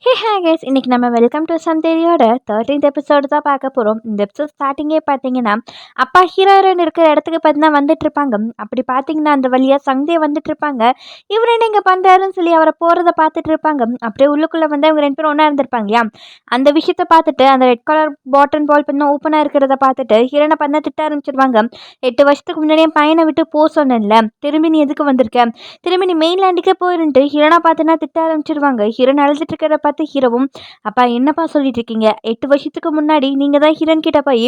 Hi guys, இன்னைக்கு நம்ம welcome to சந்தேரியோட 13th episode தான் பார்க்க போகிறோம். இந்த எபிசோட் ஸ்டார்டிங்கே பார்த்தீங்கன்னா, அப்பா ஹீரோயின் இருக்கிற இடத்துக்கு பார்த்தீங்கன்னா வந்துட்டு இருப்பாங்க. அப்படி பார்த்தீங்கன்னா அந்த வழியாக சந்தே வந்துட்டு இருப்பாங்க. இவர் என்ன இங்கே பண்ணுறாருன்னு சொல்லி அவரை போகிறத பார்த்துட்டு இருப்பாங்க. அப்படியே உள்ளுக்குள்ளே வந்து அவங்க ரெண்டு பேரும் ஒன்றா இருந்திருப்பாங்க இல்லையா, அந்த விஷயத்த பார்த்துட்டு அந்த ரெட் கலர் பாட்டன் பால் பண்ண ஓப்பனாக இருக்கிறத பார்த்துட்டு ஹீரோனை பண்ண திட்ட ஆரம்பிச்சிருவாங்க. 8 வருஷத்துக்கு முன்னாடியே பையனை விட்டு போக சொன்னேன்ல, திரும்பி நீ எதுக்கு வந்திருக்க, திரும்பி நீ மெயின்லேண்டுக்கே போயிருந்துட்டு ஹீரோனா பார்த்துனா திட்ட ஆரம்பிச்சிருவாங்க. ஹீரோன் அழுதுட்டு இருக்கிறத பார்த்து ஹீரோவும், அப்பா என்னப்பா சொல்லிட்டு இருக்கீங்க, 8 வருஷத்துக்கு முன்னாடி நீங்க தான் ஹீரோன் கிட்ட போய்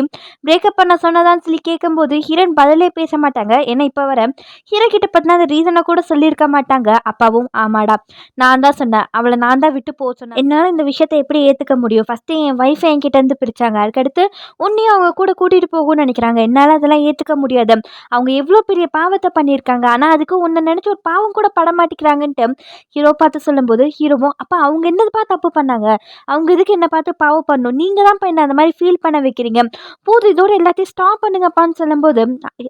பிரேக்கப் பண்ண சொன்னதான்னு சொல்லி கேட்கும்போது ஹீரோன் பதிலே பேச மாட்டாங்க. ஏன்னா இப்போ வர ஹீரோ கிட்ட பத்தினா அந்த ரீசனை கூட சொல்லியிருக்க மாட்டாங்க. அப்பாவும், ஆமாடா நான் தான் சொன்னேன், அவளை நான் தான் விட்டு போக சொன்னேன், என்னால் இந்த விஷயத்தை எப்படி ஏற்றுக்க முடியும், ஃபஸ்ட்டு என் ஒய்ஃபை என்கிட்ட இருந்து பிரிச்சாங்க, அதுக்கடுத்து உன்னையும் அவங்க கூட கூட்டிகிட்டு போகணும்னு நினைக்கிறாங்க, என்னால் அதெல்லாம் ஏற்றுக்க முடியாது, அவங்க எவ்வளோ பெரிய பாவத்தை பண்ணியிருக்காங்க, ஆனால் அதுக்கு உன்னை நினச்சி ஒரு பாவம் கூட பட மாட்டேங்கிறாங்கன்ட்டு ஹீரோ பார்த்து சொல்லும்போது ஹீரோவும், அப்பா அவங்க என்னப்பா தப்பு பண்ணாங்க, அவங்க இதுக்கு என்ன பார்த்து பாவம் பண்ணணும், நீங்கள் தான் என்ன அந்த மாதிரி ஃபீல் பண்ண வைக்கிறீங்க, போதும் இதோட எல்லாத்தையும் ஸ்டாப் பண்ணுங்கப்பான்னு சொல்லும்போது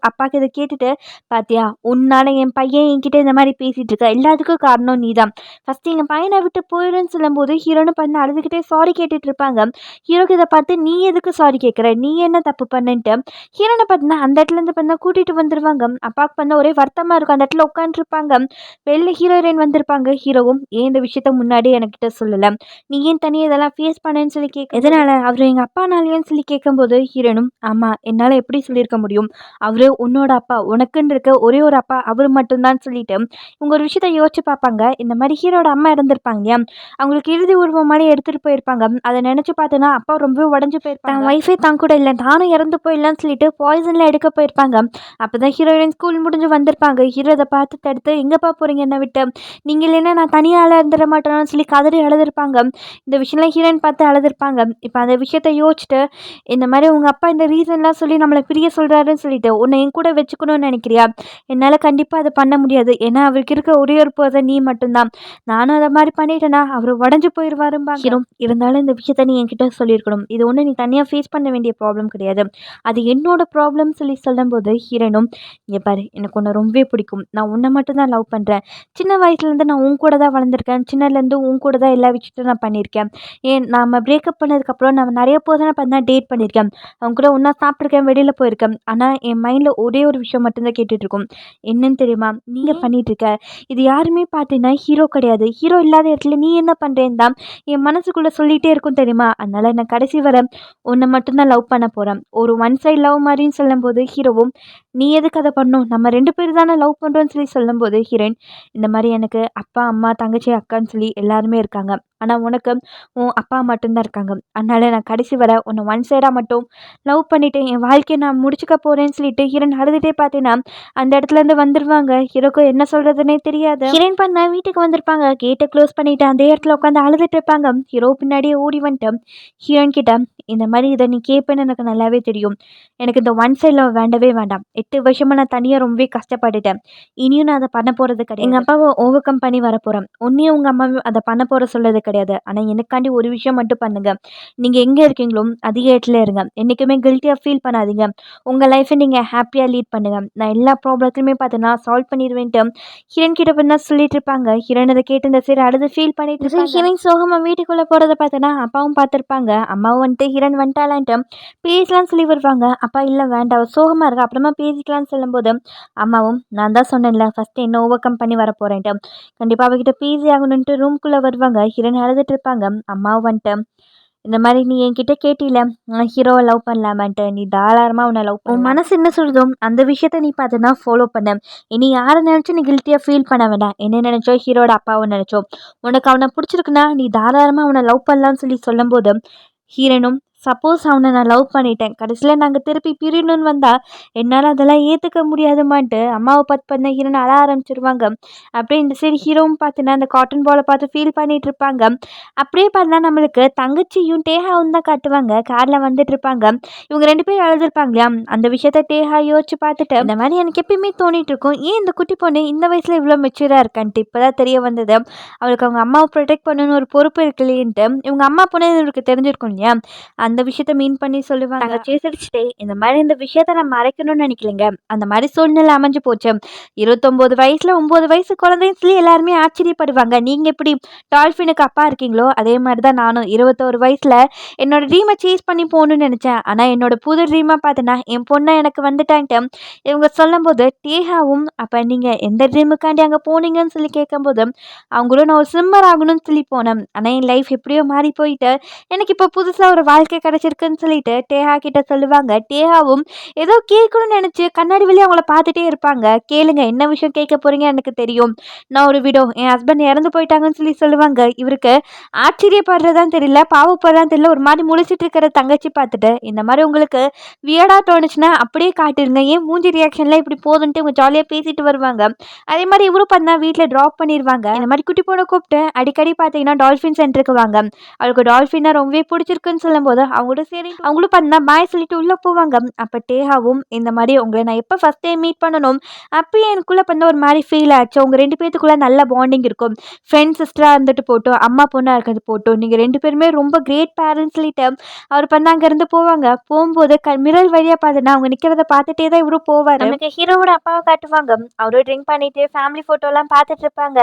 அப்பாவுக்கு இதை கேட்டுட்டு, பாத்தியா உன்னால என் பையன் என்கிட்ட இந்த மாதிரி பேசிட்டு இருக்க, எல்லாத்துக்கும் காரணம் நீ தான், ஃபஸ்ட்டு எங்கள் பையனை விட்டு போயிடுன்னு சொல்லும்போது ஹீரோன்னு பண்ண அழுதுகிட்டே சாரி கேட்டுட்டு இருப்பாங்க. ஹீரோக்கு இதை பார்த்து நீ எதுக்கு சாரி கேட்குற, நீ என்ன தப்பு பண்ணுன்ட்டு ஹீரோனை பார்த்தீங்கன்னா அந்த இடத்துலேருந்து பண்ண கூட்டிகிட்டு வந்துடுவாங்க. அப்பாவுக்கு பண்ண ஒரே வருத்தமாக இருக்கும். அந்த இடத்துல உட்காந்துருப்பாங்க. வெளில ஹீரோயின் வந்திருப்பாங்க. ஹீரோவும், ஏன் இந்த விஷயத்த முன்னாடி என்கிட்ட சொல்லலை, நீ ஏன் தனியாக இதெல்லாம் ஃபேஸ் பண்ணேன்னு சொல்லி எதனால் அவர் எங்கள் அப்பானாலேன்னு சொல்லி கேட்கும்போது ஹீரோனும், ஆமாம் என்னால் எப்படி சொல்லியிருக்க முடியும், அவர் உன்னோட அப்பா, உனக்குன்னு இருக்க ஒரே ஒரு அப்பா அவர் மட்டும்தான் சொல்லிட்டு இவங்க ஒரு விஷயத்த யோசிச்சு பார்ப்பாங்க. இந்த மாதிரி ஹீரோட அம்மா இறந்துருப்பாங்க இல்லையா, அவங்களுக்கு இறுதி உருவம் மாதிரி எடுத்துகிட்டு போயிருப்பாங்க. அதை நினச்சி பார்த்தோன்னா அப்பா ரொம்ப உடஞ்சு போயிருப்பாங்க. ஒய்ஃபே தான் கூட இல்லை, நானும் இறந்து போயிடலான்னு சொல்லிட்டு பாய்சனில் எடுக்க போயிருப்பாங்க. அப்போ தான் ஹீரோயின் ஸ்கூல் முடிஞ்சு வந்திருப்பாங்க. ஹீரோ அதை பார்த்து தடுத்து, எங்கேப்பா போகிறீங்க என்னை விட்டு, நீங்கள் இல்லைன்னா நான் தனியால் இருந்துட மாட்டேன்னு சொல்லி கதறி அழுதுருப்பாங்க. இந்த விஷயம்லாம் ஹீரோயின் பார்த்து அழுதுருப்பாங்க. இப்போ அந்த விஷயத்த யோசிச்சுட்டு, இந்த மாதிரி உங்கள் அப்பா இந்த ரீசன்லாம் சொல்லி நம்மளை பிரிய சொல்கிறாருன்னு சொல்லிட்டு உன்னை என் கூட வச்சுக்கணும்னு நினைக்கிறியா, என்னால் கண்டிப்பாக அதை பண்ண முடியாது, ஏன்னா அவருக்கு இருக்க ஒரே ஒரு பர்சன் நீ மட்டும்தான், நானும் அதை மாதிரி பண்ணிட்டேன்னா அவர் உடஞ்சு போயிடுவாரும்பாங்க. ஹீரோ, இருந்தாலும் இந்த விஷயத்த நீ என்கிட்ட சொல்லியிருக்கணும், இது ஒன்று நீ தனியாக ஃபேஸ் பண்ண வேண்டிய ப்ராப்ளம் கிடையாது, அது என்னோட ப்ராப்ளம் சொல்லி சொல்லும்போது ஹீரோனும், இங்கே பாரு எனக்கு உன்னை ரொம்பவே பிடிக்கும், நான் உன்னை மட்டும்தான் லவ் பண்ணுறேன், சின்ன வயசுலேருந்து நான் உன் கூட தான் வளர்ந்துருக்கேன், சின்னலேருந்து உன் கூட தான் எல்லா விஷயத்தையும் நான் பண்ணியிருக்கேன், ஏன் நாம் பிரேக்கப் பண்ணதுக்கப்புறம் நான் நிறைய பர்சனை பார்த்தா டேட் பண்ணியிருக்கேன், அவங்க கூட ஒன்றா சாப்பிட்ருக்கேன், வெளியில் போயிருக்கேன், ஆனால் என் மைண்டில் ஒரே ஒரு விஷயம் மட்டும்தான் கேட்டுட்ருக்கும், என்னன்னு தெரியுமா, நீங்கள் பண்ணிகிட்ருக்க இது யாருமே பார்த்தீங்கன்னா ஹீரோ கிடையாது, ஹீரோ இல்லாத இடத்துல நீ என்ன பண்ணுறேன்னு தான் என் மனசுக்குள்ளே சொல்லிகிட்டே இருக்கும் தெரியுமா, அதனால் நான் கடைசி வர உன்னை மட்டும்தான் லவ் பண்ண போகிறேன், ஒரு ஒன் சைட் லவ் மாதிரின்னு சொல்லும்போது ஹீரோவும், நீ எதுக்கு அதை பண்ணணும், நம்ம 2 பேர் தானே லவ் பண்ணுறோன்னு சொல்லி சொல்லும்போது ஹீரோயின், இந்த மாதிரி எனக்கு அப்பா அம்மா தங்கச்சி அக்கான்னு சொல்லி எல்லாருமே இருக்காங்க, ஆனால் உனக்கு உன் அப்பா மட்டும்தான் இருக்காங்க, அதனால் நான் கடைசி வர உன்னை ஒன் சைடாக மட்டும் லவ் பண்ணிவிட்டு என் வாழ்க்கையை நான் முடிச்சுக்க போகிறேன்னு சொல்லிட்டு ஹீரோயின் அழுதுகிட்டே பார்த்தீங்கன்னா அந்த இடத்துலேருந்து வந்துடுவாங்க. ஹீரோக்கு என்ன சொல்கிறதுனே தெரியாது. ஹீரோயின் பண்ண வீட்டுக்கு வந்திருப்பாங்க. கேட்டை க்ளோஸ் பண்ணிவிட்டு அந்த இடத்துல உட்காந்து அழுதுட்டு இருப்பாங்க. ஹீரோ பின்னாடியே ஓடி வந்துட்டு ஹீரோயின் கிட்ட, இந்த மாதிரி இதை நீ கேட்பேன்னு எனக்கு நல்லாவே தெரியும், எனக்கு இந்த ஒன் சைடில் வேண்டவே வேண்டாம், 8 வருஷமாக நான் தனியாக ரொம்பவே கஷ்டப்பட்டுட்டேன், இனியும் நான் அதை பண்ண போகிறது கிடையாது, எங்கள் அப்பாவை ஓவர் கம் பண்ணி வரப்போகிறேன், உன்னையும் உங்கள் அம்மாவும் அதை பண்ண போகிற சொல்கிறது கிடையாது, ஆனால் எனக்காண்டி ஒரு விஷயம் மட்டும் பண்ணுங்கள், நீங்கள் எங்கே இருக்கீங்களோ அதிக இடத்துல இருங்க, என்றைக்குமே கில்ட்டியாக ஃபீல் பண்ணாதீங்க, உங்கள் லைஃப்பை நீங்கள் ஹாப்பியாக லீட் பண்ணுங்கள், நான் எல்லா ப்ராப்ளத்தையுமே பார்த்தீங்கன்னா சால்வ் பண்ணிடுவேன்ட்டு ஹீரோயின் கிட்ட பண்ணா சொல்லிட்டு இருப்பாங்க. ஹீரோயின் அதை கேட்டு இந்த சைடு அழுது ஃபீல் பண்ணிட்டு இருப்பாங்க. ஹீரோயின் சோகமாக வீட்டுக்குள்ளே போகிறத பார்த்தோன்னா அப்பாவும் பார்த்துருப்பாங்க. அம்மாவும் வந்துட்டு ஹீரோயின் வந்துட்டாலான்ட்டு பேசலான்னு சொல்லி வருவாங்க. அப்பா இல்லை வேண்டாம் சோகமாக இருக்கா, அப்புறமா பேசிக்கலான்னு சொல்லும்போது அம்மாவும், நான் தான் சொன்னேன்ல ஃபஸ்ட்டு என்ன ஓவர் கம் பண்ணி வர போகிறேன்ட்டு, கண்டிப்பாக அவகிட்ட பேசி ஆகணுன்ட்டு ரூம்குள்ளே வருவாங்க. ஹீரோயின் அழுதுட்டு இருப்பாங்க. அம்மாவும் வந்துட்டு, இந்த மாதிரி நீ என்கிட்ட கேட்டில ஹீரோவை லவ் பண்ணலாமான்ட்டு, நீ தாராளமாக உன்னை லவ் உன் மனசு என்ன சொல்லுதோ அந்த விஷயத்த நீ பார்த்தனா ஃபாலோ பண்ண, இனி யாரை நினச்சி நீ கில்ட்டியாக ஃபீல் பண்ண வேண்டாம், என்ன நினச்சோ ஹீரோட அப்பாவை நினச்சோ உனக்கு அவனை பிடிச்சிருக்குன்னா நீ தாராளமாக அவனை லவ் பண்ணலான்னு சொல்லி சொல்லும்போது ஹீரோனும், சப்போஸ் அவனை நான் லவ் பண்ணிட்டேன், கடைசியில் நாங்கள் திருப்பி பிரியணும்னு வந்தால் என்னால் அதெல்லாம் ஏற்றுக்க முடியாதுமான்ட்டு அம்மாவை பார்த்து பண்ண ஹீரோன் அழ ஆரம்பிச்சிருவாங்க. அப்படியே இந்த சைடு ஹீரோவும் பார்த்தீங்கன்னா அந்த காட்டன் பாலை பார்த்து ஃபீல் பண்ணிட்டு இருப்பாங்க. அப்படியே பார்த்தா நம்மளுக்கு தங்கச்சியும் டேஹாவும் தான் காட்டுவாங்க. காரில் வந்துட்டு இருப்பாங்க. இவங்க 2 பேரும் அழுதுருப்பாங்க இல்லையா, அந்த விஷயத்த டேஹா யோசிச்சு பார்த்துட்டு, இந்த மாதிரி எனக்கு எப்பயுமே தோணிட்டு இருக்கும், ஏன் இந்த குட்டி பொண்ணு இந்த வயசில் இவ்வளோ மெச்சூராக இருக்கான்ட்டு இப்போ தான் தெரிய வந்தது, அவளுக்கு அவங்க அம்மாவை ப்ரொடெக்ட் பண்ணணும்னு ஒரு பொறுப்பு இருக்குல்லேன்ட்டு இவங்க அம்மா பொண்ணு இவருக்கு தெரிஞ்சிருக்கும் இல்லையா, அந்த விஷயத்த மீன் பண்ணி சொல்லுவாங்க. தங்கச்சியை சிரிச்சுட்டே, இந்த மாதிரி இந்த விஷயத்த நான் மறைக்கணும்னு நினைக்கலைங்க. அந்த மாதிரி சூழ்நிலை அமைஞ்சு போச்சு. 29 வயசுல 9 வயசு குழந்தைன்னு சொல்லி எல்லாருமே ஆச்சரியப்படுவாங்க. நீங்க எப்படி டால்ஃபினுக்கு அப்பா இருக்கீங்களோ, அதே மாதிரி தான் நானும் 21 வயசுல என்னோட ட்ரீமை சேஸ் பண்ணி போகணும்னு நினைச்சேன். ஆனா என்னோட புது ட்ரீமா பார்த்தீங்கன்னா, என் பொண்ணை எனக்கு வந்துட்டான்ட்டு இவங்க சொல்லும்போது, டேஹாவும் அப்ப நீங்க எந்த ட்ரீமுக்காண்டி அங்க போனீங்கன்னு சொல்லி கேட்கும்போது, அவங்களும் நான் ஒரு ஸ்விம்மர் ஆகணும்னு சொல்லி போனேன். ஆனா என் லைஃப் எப்படியோ மாறி போயிட்டு, எனக்கு இப்போ புதுசா ஒரு வாழ்க்கை கிடைச்சிருக்குன்னு சொல்லிட்டு டேஹா கிட்ட சொல்லுவாங்க. டேஹாவும் ஏதோ கேட்கணும்னு நினைச்சு கண்ணாடி வழியா அவங்கள பார்த்துட்டே இருப்பாங்க. கேளுங்க, என்ன விஷயம் கேட்க போறீங்க எனக்கு தெரியும். நான் ஒரு விடோ, என் ஹஸ்பண்ட் இறந்து போயிட்டாங்கன்னு சொல்லி சொல்லுவாங்க. இவருக்கு ஆச்சரியப்படுறதான் தெரியல, பாவப்படுறதான் தெரியல. ஒரு மாதிரி முழிச்சிட்டு இருக்கிற தங்கச்சி பார்த்துட்டு, இந்த மாதிரி உங்களுக்கு வியர்டா தோணுச்சுன்னா அப்படியே காட்டிருங்க. ஏன் மூஞ்சி ரியாக்ஷன்லாம் இப்படி போதுன்ட்டு இவங்க ஜாலியாக பேசிட்டு வருவாங்க. அதே மாதிரி இவரும் பார்த்தா வீட்டில் ட்ராப் பண்ணிடுவாங்க. இந்த மாதிரி குட்டி பொண்ணை கூப்பிட்டு அடிக்கடி பார்த்தீங்கன்னா டால்ஃபின் சென்டருக்கு வாங்க. அவளுக்கு டால்ஃபினை ரொம்பவே பிடிச்சிருக்குன்னு சொல்லும்போது அவங்களோட சரி அவங்களும் பார்த்தா பாய் சொல்லிட்டு உள்ளே போவாங்க. அப்போ டேஹாவும் இந்த மாதிரி உங்களை நான் எப்போ ஃபஸ்ட் டைம் மீட் பண்ணணும் அப்பயே எனக்குள்ளே பண்ண ஒரு மாதிரி ஃபீல் ஆச்சு. உங்கள் 2 பேத்துக்குள்ளே நல்ல பாண்டிங் இருக்கும். ஃப்ரெண்ட் சிஸ்டராக இருந்துட்டு போட்டோம், அம்மா பொண்ணாக இருக்கிறது போட்டோம், நீங்கள் 2 பேருமே ரொம்ப கிரேட் பேரண்ட்ஸ் சொல்லிட்டு அவர் பண்ண அங்கேருந்து போவாங்க. போகும்போது மிரல் வழியாக பார்த்தீங்கன்னா அவங்க நிற்கிறத பார்த்துட்டே தான் இவரும் போவார். நமக்கு ஹீரோவோட அப்பாவை காட்டுவாங்க. அவரும் ட்ரிங்க் பண்ணிட்டு ஃபேமிலி ஃபோட்டோலாம் பார்த்துட்டு இருப்பாங்க.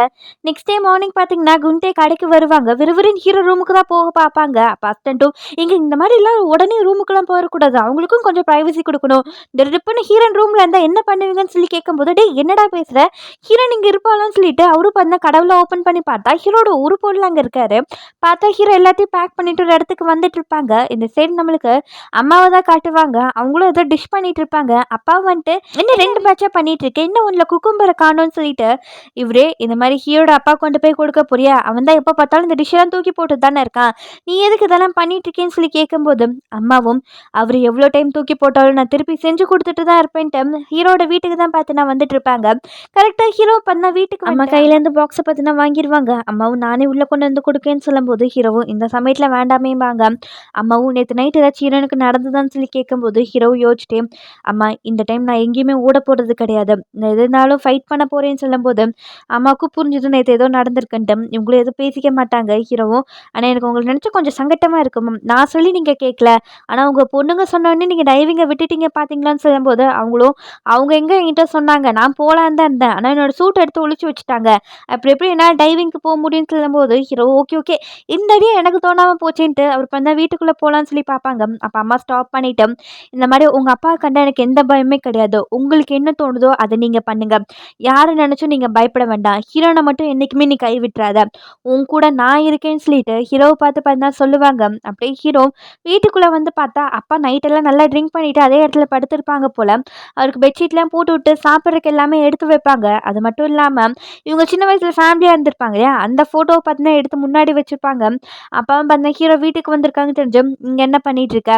நெக்ஸ்ட் டே மார்னிங் பார்த்தீங்கன்னா குண்டே கடைக்கு வருவாங்க. விறுவிறுன்னு ஹீரோ ரூமுக்கு தான் போக பார்ப்பாங்க. அப்போ அஸ்டண்ட்டும் இங்கே இந்த மாதிரிலாம் உடனே ரூமுக்குலாம் போகக்கூடாது, அவங்களுக்கும் கொஞ்சம் ப்ரைவசி கொடுக்கணும். இந்த ரிப்புன்னு ஹீரோன் ரூமில் இருந்தால் என்ன பண்ணுவீங்கன்னு சொல்லி கேட்கும்போது, டே என்னடா பேசுகிற, ஹீரோன் இங்கே இருப்பாளான்னு சொல்லிட்டு அவரும் பார்த்தா கடவுளை ஓப்பன் பண்ணி பார்த்தா ஹீரோட ஒரு பொருள் அங்கே இருக்காரு. பார்த்தா ஹீரோ எல்லாத்தையும் பேக் பண்ணிட்டு ஒரு இடத்துக்கு வந்துட்டு இருப்பாங்க. இந்த சைடு நம்மளுக்கு அம்மாவை தான் காட்டுவாங்க. அவங்களும் ஏதோ டிஷ் பண்ணிட்டு இருப்பாங்க. அப்பா வந்துட்டு என்ன 2 பேட்சா பண்ணிட்டு இருக்கேன், இன்னும் ஒன்றில் குக்கும்பரை காணும்னு சொல்லிட்டு இவரே இந்த மாதிரி ஹீரோட அப்பா கொண்டு போய் கொடுக்க போறியா, அவன் தான் எப்போ பார்த்தாலும் இந்த டிஷ்ஷெல்லாம் தூக்கி போட்டு தானே இருக்கான், நீ எதுக்கு இதெல்லாம் பண்ணிட்டு இருக்கேன்னு சொல்லி கேட்கும்போது அம்மாவும் அவர் எவ்வளோ டைம் தூக்கி போட்டாலும் நான் திருப்பி செஞ்சு கொடுத்துட்டு தான் இருப்பேன்ட்டு ஹீரோட வீட்டுக்கு தான் பார்த்து நான் வந்துட்டு இருப்பாங்க. கரெக்டாக ஹீரோ பண்ண வீட்டுக்கு அம்மா கையிலேருந்து பாக்ஸை பார்த்து நான் வாங்கிடுவாங்க. அம்மாவும் நானே உள்ளே கொண்டு வந்து கொடுக்கேன்னு சொல்லும்போது ஹீரோவும் இந்த சமயத்தில் வேண்டாமேம்பாங்க. அம்மாவும் நேற்று நைட் ஏதாச்சும் ஹீரோனுக்கு நடந்ததான்னு சொல்லி கேட்கும்போது ஹீரோ யோசிச்சிட்டே, அம்மா இந்த டைம் நான் எங்கேயுமே ஓட போகிறது கிடையாது, நான் எதுனாலும் ஃபைட் பண்ண போகிறேன்னு சொல்லும்போது அம்மாவுக்கும் புரிஞ்சுது நேற்று ஏதோ நடந்திருக்குன்ட்டு. இவங்களும் எதுவும் பேசிக்க மாட்டாங்க ஹீரோவும். ஆனால் எனக்கு உங்களை நினச்சா கொஞ்சம் சங்கட்டமாக இருக்கும், நான் சொல்லி நீங்கள் கேட்கல, ஆனால் உங்கள் பொண்ணுங்க சொன்னோடனே நீங்கள் டைவிங்கை விட்டுட்டீங்க பார்த்தீங்களான்னு சொல்லும்போது அவங்களும் அவங்க எங்கே என்கிட்ட சொன்னாங்க, நான் போகலான்னு தான் இருந்தேன், ஆனால் என்னோட சூட்டை எடுத்து ஒழிச்சு வச்சுட்டாங்க, அப்படி எப்படி என்னால் டைவிங்க்கு போக முடியும்னு சொல்லும்போது ஹீரோ ஓகே ஓகே இந்த அடியே எனக்கு தோணாமல் போச்சேன்ட்டு அவர் பண்ண வீட்டுக்குள்ளே போகலான்னு சொல்லி பார்ப்பாங்க. அப்போ அம்மா ஸ்டாப் பண்ணிவிட்டு இந்த மாதிரி உங்கள் அப்பா கண்டா எனக்கு எந்த பயமே கிடையாது, உங்களுக்கு என்ன தோணுதோ அதை நீங்கள் பண்ணுங்கள், யாரை நினச்சும் நீங்கள் பயப்பட வேண்டாம், ஹீரோனை மட்டும் என்றைக்குமே நீ கை விட்டுறாத, உன் கூட நான் இருக்கேன்னு சொல்லிட்டு ஹீரோவை பார்த்து பார்த்தா சொல்லுவாங்க. அப்படியே ஹீரோ வீட்டுக்குள்ளே வந்து பார்த்தா அப்பா நைட்டெல்லாம் நல்லா ட்ரிங்க் பண்ணிவிட்டு அதே இடத்துல படுத்திருப்பாங்க போல். அவருக்கு பெட்ஷீட்லாம் போட்டு விட்டு சாப்பிட்றதுக்கு எல்லாமே எடுத்து வைப்பாங்க. அது மட்டும் இல்லாமல் இவங்க சின்ன வயசில் ஃபேமிலியாக இருந்திருப்பாங்க இல்லையா, அந்த ஃபோட்டோவை பார்த்தீங்கன்னா எடுத்து முன்னாடி வச்சுருப்பாங்க. அப்பாவும் பார்த்தா ஹீரோ வீட்டுக்கு வந்திருக்காங்க தெரிஞ்சு, இங்கே என்ன பண்ணிட்டு இருக்க,